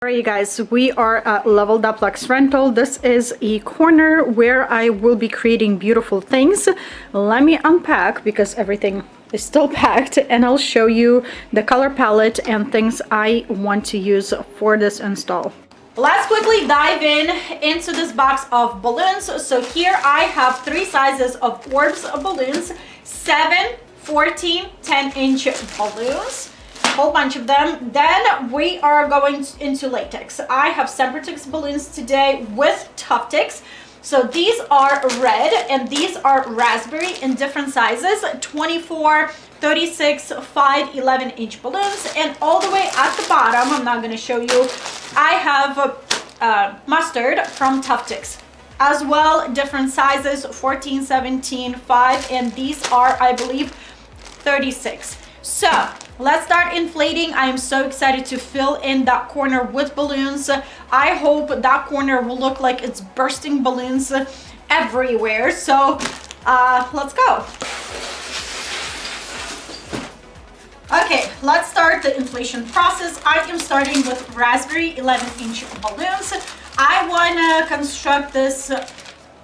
Alright you guys, we are at Level Duplex Rental. This is a corner where I will be creating beautiful things. Let me unpack because everything is still packed, and I'll show you the color palette and things I want to use for this install. Let's quickly dive into this box of balloons. So here I have three sizes of Orbs balloons, 7, 14, 10-inch balloons. Whole bunch of them. Then we are going into latex. I have Sempertix balloons today with Tuftex. So these are red and these are raspberry in different sizes, 24, 36, 5, 11-inch balloons. And all the way at the bottom, I'm not going to show you, I have mustard from Tuftex as well, different sizes, 14, 17, 5, and these are, I believe, 36. So let's start inflating. I am so excited to fill in that corner with balloons. I hope that corner will look like it's bursting balloons everywhere. So let's go. Okay, let's start the inflation process. I am starting with raspberry 11-inch balloons. I want to construct this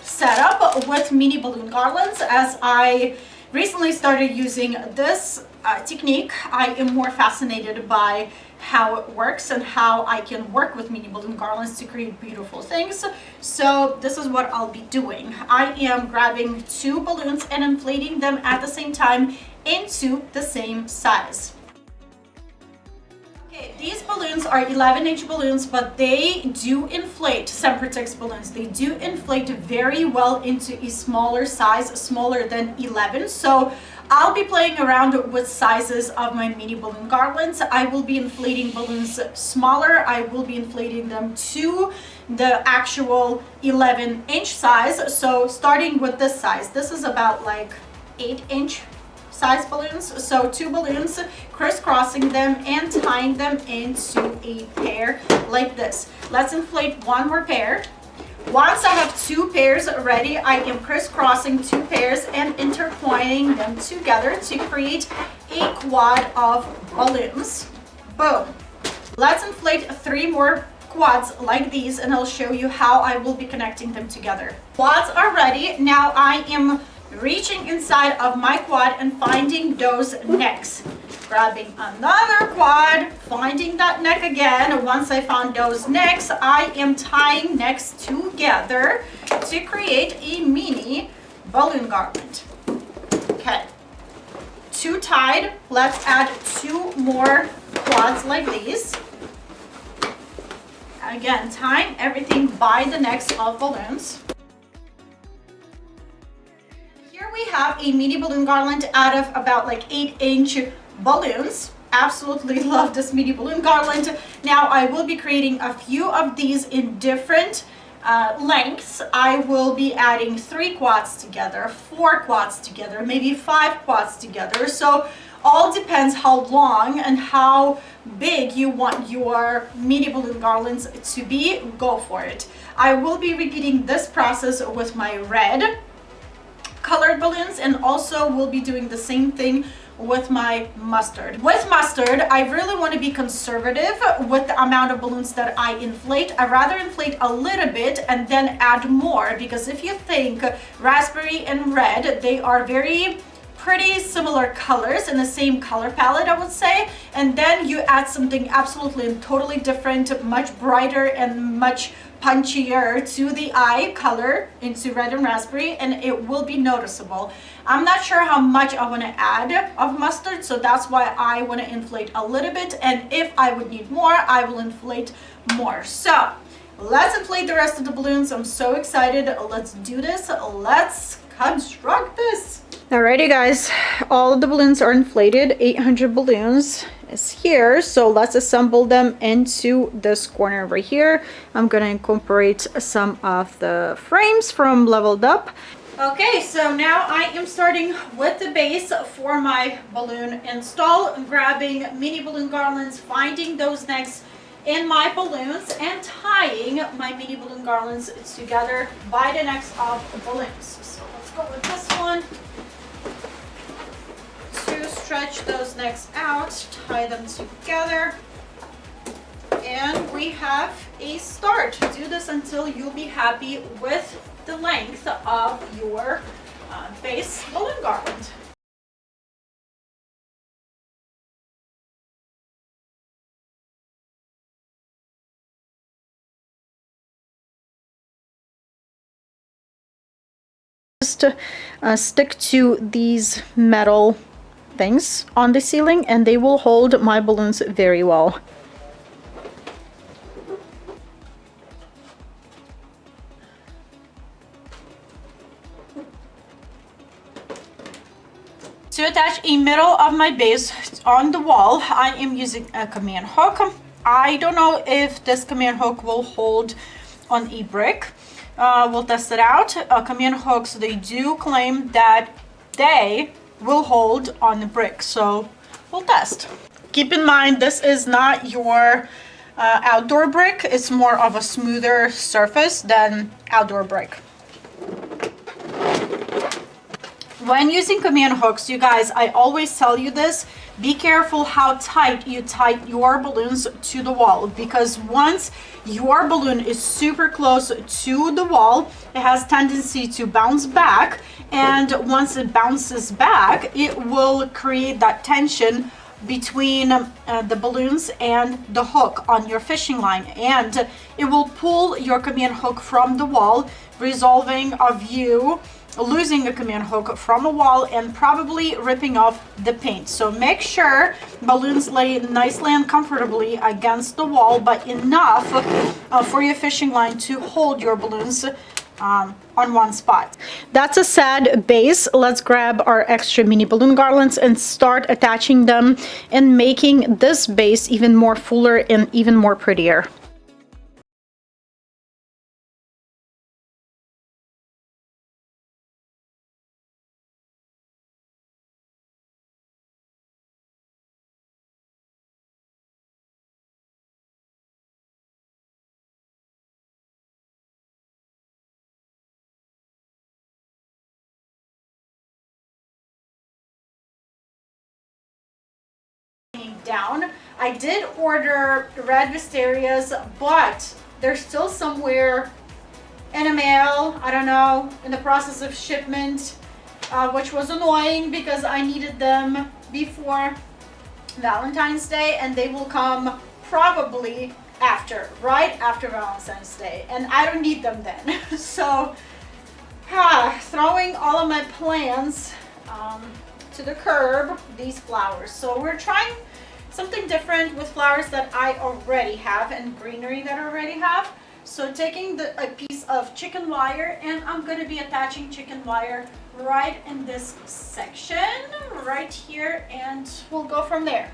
setup with mini balloon garlands. As I recently started using this technique, I am more fascinated by how it works and how I can work with mini balloon garlands to create beautiful things. So this is what I'll be doing. I am grabbing two balloons and inflating them at the same time into the same size. Okay, these balloons are 11-inch balloons, but they do inflate, Sempertix balloons, they do inflate very well into a smaller size, smaller than 11. So I'll be playing around with sizes of my mini balloon garlands. I will be inflating balloons smaller. I will be inflating them to the actual 11-inch size. So starting with this size, this is about like 8-inch size balloons. So two balloons, crisscrossing them and tying them into a pair like this. Let's inflate one more pair. Once I have two pairs ready, I am crisscrossing two pairs and intertwining them together to create a quad of balloons. Boom. Let's inflate three more quads like these, and I'll show you how I will be connecting them together. Quads are ready. Now I am reaching inside of my quad and finding those necks. Grabbing another quad, finding that neck again. Once I found those necks, I am tying necks together to create a mini balloon garland. Okay, two tied. Let's add two more quads like these. Again, tying everything by the necks of balloons. Here we have a mini balloon garland out of about like 8-inch balloons. Absolutely love this mini balloon garland. Now I will be creating a few of these in different lengths. I will be adding 3 quads together, 4 quads together, maybe 5 quads together. So all depends how long and how big you want your mini balloon garlands to be. Go for it. I will be repeating this process with my red colored balloons, and also we'll be doing the same thing with my mustard. With mustard, I really want to be conservative with the amount of balloons that I inflate. I rather inflate a little bit and then add more, because if you think raspberry and red, they are very pretty similar colors in the same color palette, I would say, and then you add something absolutely and totally different, much brighter and much punchier to the eye color into red and raspberry, and it will be noticeable. I'm not sure how much I want to add of mustard, so that's why I want to inflate a little bit, and if I would need more, I will inflate more. So let's inflate the rest of the balloons. I'm so excited. Let's do this. Let's construct this. Alrighty guys, all of the balloons are inflated. 800 balloons is here, so let's assemble them into this corner over here. I'm gonna incorporate some of the frames from Leveled Up. Okay, so now I am starting with the base for my balloon install. I'm grabbing mini balloon garlands, finding those necks in my balloons and tying my mini balloon garlands together by the necks of the balloons. So let's go with this one. To stretch those necks out, tie them together. And we have a start. Do this until you'll be happy with the length of your base balloon garland. Just stick to these metal things on the ceiling and they will hold my balloons very well. To attach a middle of my base on the wall, I am using a command hook. I don't know if this command hook will hold on a brick. We'll test it out. Command hooks, they do claim that they will hold on the brick, so we'll test. Keep in mind, this is not your outdoor brick. It's more of a smoother surface than outdoor brick. When using command hooks, you guys, I always tell you this, be careful how tight you tie your balloons to the wall, because once your balloon is super close to the wall, it has tendency to bounce back, and once it bounces back, it will create that tension between the balloons and the hook on your fishing line, and it will pull your command hook from the wall, resulting of you losing a command hook from a wall and probably ripping off the paint. So make sure balloons lay nicely and comfortably against the wall, but enough for your fishing line to hold your balloons on one spot. That's a sad base. Let's grab our extra mini balloon garlands and start attaching them and making this base even more fuller and even more prettier. Down. I did order red wisterias, but they're still somewhere in a mail, I don't know, in the process of shipment, which was annoying because I needed them before Valentine's Day, and they will come probably after, right after Valentine's Day, and I don't need them then. So throwing all of my plans to the curb, these flowers. So we're trying something different with flowers that I already have and greenery that I already have. So taking a piece of chicken wire, and I'm going to be attaching chicken wire right in this section right here, and we'll go from there.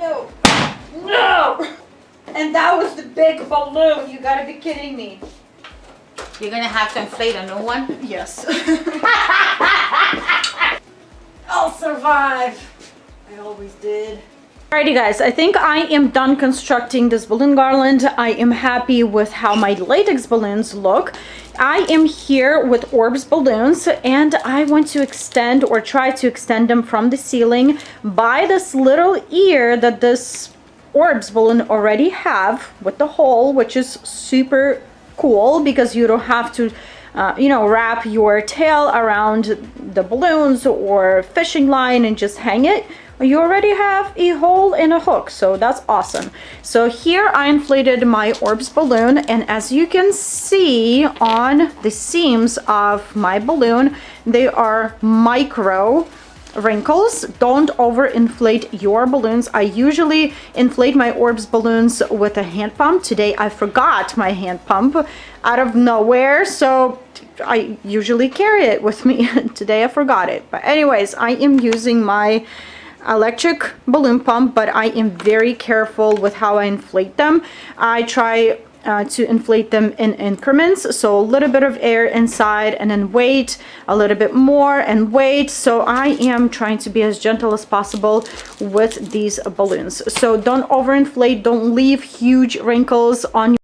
No. No! And that was the big balloon. You gotta be kidding me. You're gonna have to inflate a new one? Yes. I'll survive. I always did. Alrighty guys, I think I am done constructing this balloon garland. I am happy with how my latex balloons look. I am here with Orbs balloons and I want to extend or try to extend them from the ceiling by this little ear that this Orbs balloon already have with the hole, which is super cool because you don't have to wrap your tail around the balloons or fishing line and just hang it. You already have a hole and a hook, so that's awesome. So here I inflated my Orbs balloon, and as you can see on the seams of my balloon, they are micro wrinkles. Don't overinflate your balloons. I usually inflate my Orbs balloons with a hand pump. Today I forgot my hand pump out of nowhere, so I usually carry it with me. Today I forgot it. But anyways, I am using my electric balloon pump, but I am very careful with how I inflate them. I try to inflate them in increments, so a little bit of air inside and then wait a little bit more and wait. So I am trying to be as gentle as possible with these balloons. So don't overinflate, don't leave huge wrinkles on your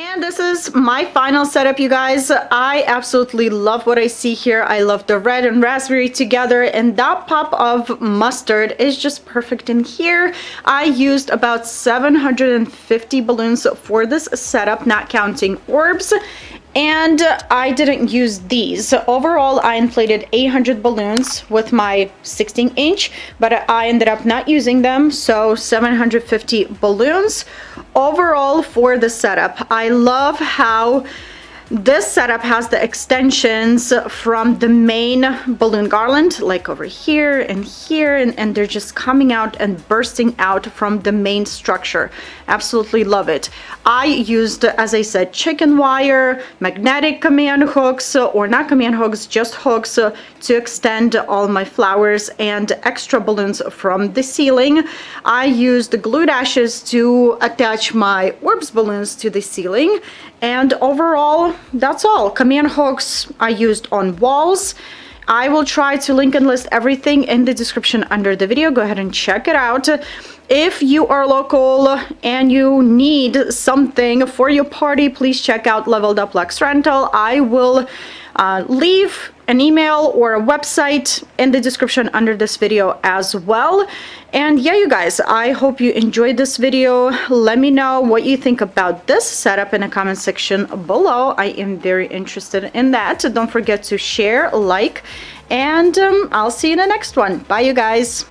And this is my final setup, you guys. I absolutely love what I see here. I love the red and raspberry together, and that pop of mustard is just perfect in here. I used about 750 balloons for this setup, not counting Orbs. And I didn't use these. So overall, I inflated 800 balloons with my 16-inch, but I ended up not using them. So 750 balloons overall for the setup. I love how this setup has the extensions from the main balloon garland, like over here, and they're just coming out and bursting out from the main structure. Absolutely love it. I used, as I said, chicken wire, magnetic command hooks, or not command hooks, just hooks to extend all my flowers and extra balloons from the ceiling. I used the glue dashes to attach my Orbs balloons to the ceiling. And overall, that's all. Command hooks I used on walls. I will try to link and list everything in the description under the video. Go ahead and check it out. If you are local and you need something for your party, please check out Leveled Up Luxe Rental. I will leave an email or a website in the description under this video as well. And yeah, you guys, I hope you enjoyed this video. Let me know what you think about this setup in the comment section below. I am very interested in that. Don't forget to share, like, and I'll see you in the next one. Bye, you guys.